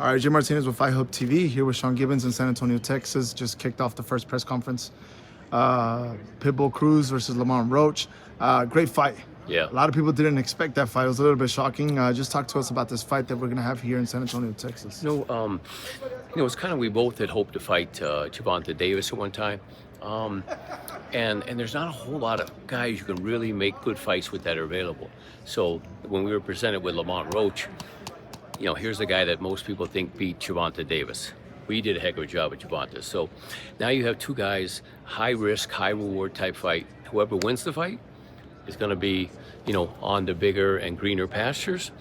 All right, Jim Martinez with Fight Hub TV here with Sean Gibbons in San Antonio, Texas. Just kicked off the first press conference. Pitbull Cruz versus Lamont Roach. Great fight. Yeah. A lot of people didn't expect that fight. It was a little bit shocking. Just talk to us about this fight that we're going to have here in San Antonio, Texas. It's kind of, we both had hoped to fight Gervonta Davis at one time. And there's not a whole lot of guys you can really make good fights with that are available. So when we were presented with Lamont Roach, here's the guy that most people think beat Gervonta Davis. We did a heck of a job at Gervonta. So now you have two guys, high risk, high reward type fight. Whoever wins the fight is going to be, on the bigger and greener pastures.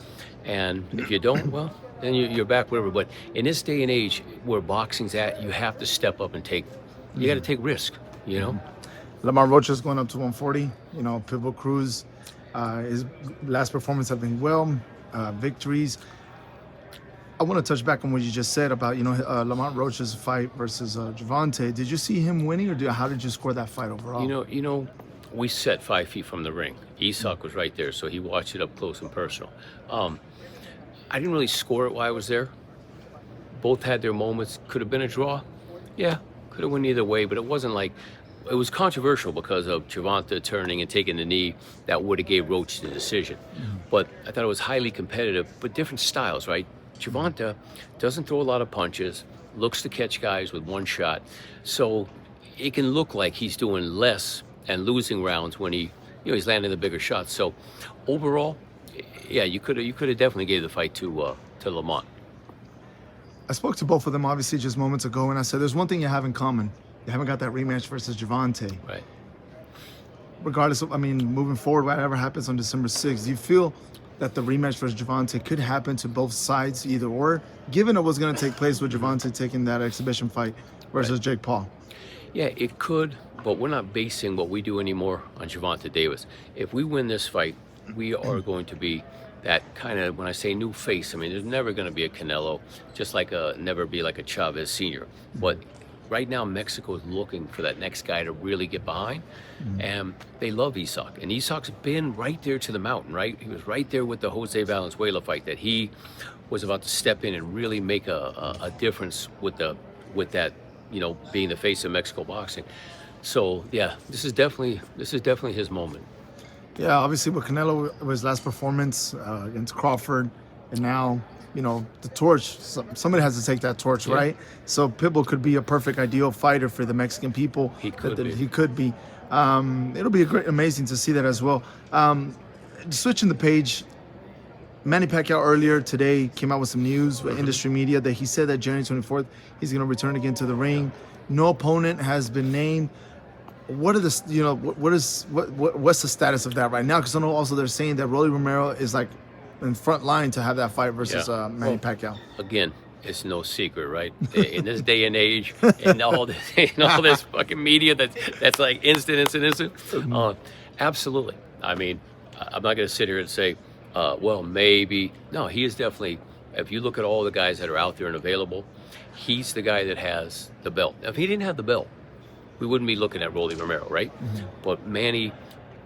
And if you don't, well, then you're back wherever. But in this day and age where boxing's at, you have to step up and you got to take risk, Lamont Roach is going up to 140. Pitbull Cruz, his last performance have been victories. I want to touch back on what you just said about, Lamont Roach's fight versus Gervonta. Did you see him winning, or how did you score that fight overall? We sat 5 feet from the ring. Isak was right there, so he watched it up close and personal. I didn't really score it while I was there. Both had their moments. Could have been a draw. Yeah, could have went either way, but it wasn't like, it was controversial because of Gervonta turning and taking the knee that would have gave Roach the decision. But I thought it was highly competitive, but different styles, right? Gervonta doesn't throw a lot of punches, looks to catch guys with one shot. So it can look like he's doing less and losing rounds when he's landing the bigger shots. So overall, yeah, you could have definitely gave the fight to Lamont. I spoke to both of them obviously just moments ago, and I said there's one thing you have in common. You haven't got that rematch versus Gervonta. Right. Regardless of, moving forward, whatever happens on December 6th, do you feel that the rematch versus Gervonta could happen to both sides, either or, given it was going to take place with Gervonta taking that exhibition fight versus Jake Paul? Yeah, it could, but we're not basing what we do anymore on Gervonta Davis. If we win this fight, we are going to be that kind of, when I say new face, there's never going to be a Canelo, just like never be like a Chavez Sr. But right now, Mexico is looking for that next guy to really get behind, and they love Isak. And Isak's been right there to the mountain, right? He was right there with the Jose Valenzuela fight that he was about to step in and really make a difference with that, being the face of Mexico boxing. So yeah, this is definitely his moment. Yeah, obviously with Canelo, it was his last performance against Crawford, and now, the torch, somebody has to take that torch, right? So Pitbull could be a perfect, ideal fighter for the Mexican people. He could be. He could be. It'll be amazing to see that as well. Switching the page, Manny Pacquiao earlier today came out with some news with industry media that he said that January 24th, he's going to return again to the ring. No opponent has been named. What are the, what's the status of that right now? Because I know also they're saying that Rolly Romero is like in front line to have that fight versus Manny Pacquiao. Again, it's no secret, right? In this day and age, and all this fucking media that's like instant. Absolutely. I'm not going to sit here and say, well, maybe. No, he is definitely. If you look at all the guys that are out there and available, he's the guy that has the belt. If he didn't have the belt, we wouldn't be looking at Rolly Romero, right? But Manny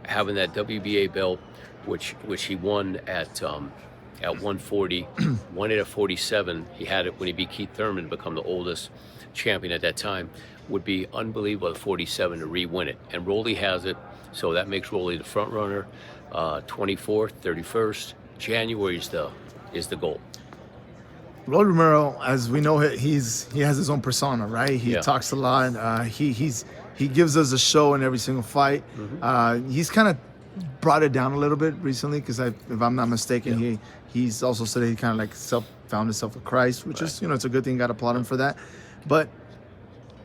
having that WBA belt, which he won at 140, won it at 47. He had it when he beat Keith Thurman, become the oldest champion at that time. Would be unbelievable at 47 to re-win it. And Rolly has it, so that makes Rolly the front runner. 24th, 31st, January is the goal. Rolly Romero, as we know, he has his own persona, right? He talks a lot. He gives us a show in every single fight. He's kind of brought it down a little bit recently because if I'm not mistaken, he's also said he kind of like found himself with Christ, which is it's a good thing. Got to applaud him for that. But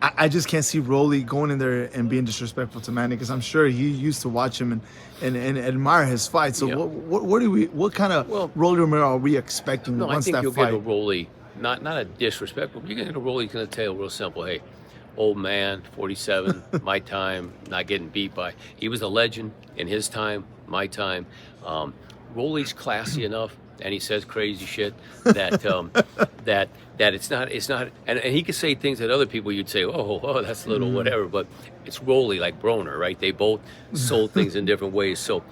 I just can't see Rolly going in there and being disrespectful to Manny, because I'm sure he used to watch him and admire his fight. So what kind of Rolly Romero are we expecting once that fight? I think you'll get a Rolly, not a disrespectful, but you're going to get a Rolly. He's going to tell you real simple, hey, old man, 47, my time, not getting beat by. He was a legend in his time, my time. Rolly's classy enough, and he says crazy shit that that it's not, and he could say things that other people you'd say, oh, that's a little whatever, but it's Rolly like Broner, right? They both sold things in different ways, so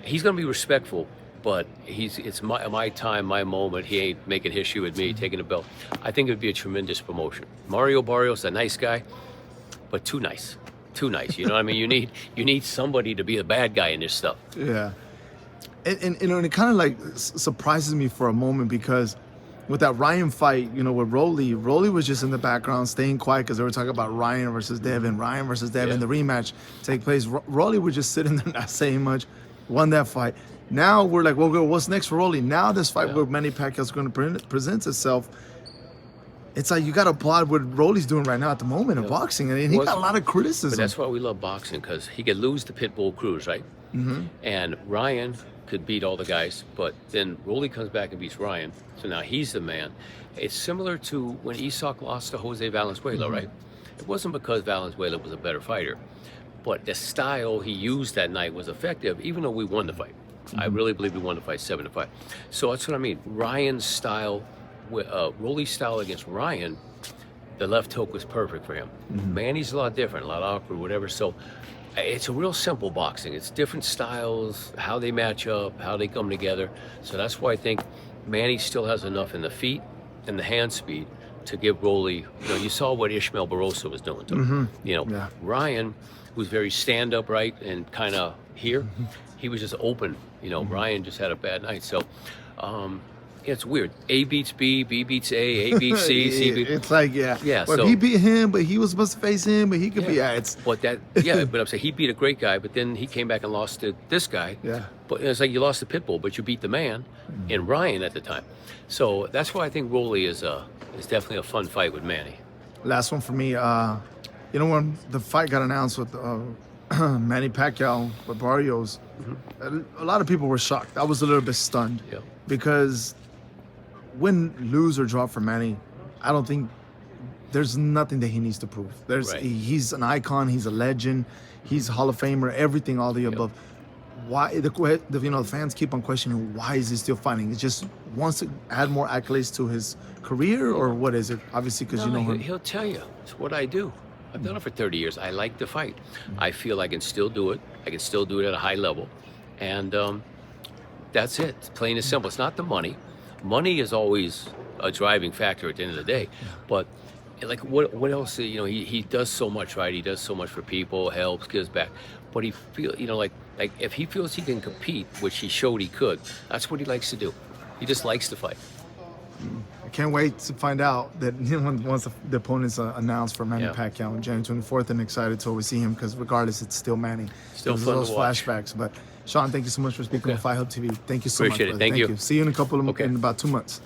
he's going to be respectful, but it's my time, my moment. He ain't making history with me, taking the belt. I think it would be a tremendous promotion. Mario Barrios, a nice guy, but too nice. Too nice. You know what I mean? You need somebody to be the bad guy in this stuff. Yeah. And it kind of like surprises me for a moment because with that Ryan fight, with Rolly was just in the background staying quiet because they were talking about Ryan versus Devin, the rematch take place. Rolly was just sitting there not saying much, won that fight. Now we're like, well, what's next for Rolly? Now this fight with Manny Pacquiao is going to present itself. It's like you got to applaud what Rolly's doing right now at the moment in boxing, and he got a lot of criticism. But that's why we love boxing, because he could lose to Pitbull Cruz, right? Mm-hmm. And Ryan could beat all the guys, but then Rolly comes back and beats Ryan, so now he's the man. It's similar to when Isak lost to Jose Valenzuela, right? It wasn't because Valenzuela was a better fighter, but the style he used that night was effective, even though we won the fight. I really believe we won the fight 7-5. So that's what I mean. Ryan's style, Rolly's style against Ryan, the left hook was perfect for him. Manny's a lot different, a lot awkward, whatever. So it's a real simple boxing. It's different styles, how they match up, how they come together. So that's why I think Manny still has enough in the feet and the hand speed to give Rolly, you saw what Ishmael Barroso was doing to him. Ryan, who's very stand-up, right, and kind of here, he was just open. Ryan just had a bad night. So it's weird. A beats B, B beats A beats C, C beats... It's like, yeah. Well, so he beat him, but he was supposed to face him, but he could be... But I'm saying he beat a great guy, but then he came back and lost to this guy. Yeah. But it's like you lost to Pitbull, but you beat the man in Ryan at the time. So that's why I think Rolly is definitely a fun fight with Manny. Last one for me. When the fight got announced with Manny Pacquiao with Barrios, a lot of people were shocked. I was a little bit stunned because win, lose, or draw for Manny, I don't think there's nothing that he needs to prove. He's an icon. He's a legend. He's a Hall of Famer. Everything, all the above. Why the fans keep on questioning why is he still fighting? He just wants to add more accolades to his career, or what is it? Obviously, because him. He'll tell you it's what I do. I've done it for 30 years. I like to fight. I feel I can still do it. I can still do it at a high level, and that's it. It's plain and simple. It's not the money. Money is always a driving factor at the end of the day, but like what else? He does so much, right? He does so much for people, helps, gives back. But he feels, like if he feels he can compete, which he showed he could, that's what he likes to do. He just likes to fight. I can't wait to find out that once the opponent's announced for Manny Pacquiao on January 24th, and excited to always see him because regardless, it's still Manny. Still fun those to watch. Flashbacks. But Sean, thank you so much for speaking on Fight Hub TV. Thank you so much. Appreciate it. Thank you. See you in in about 2 months.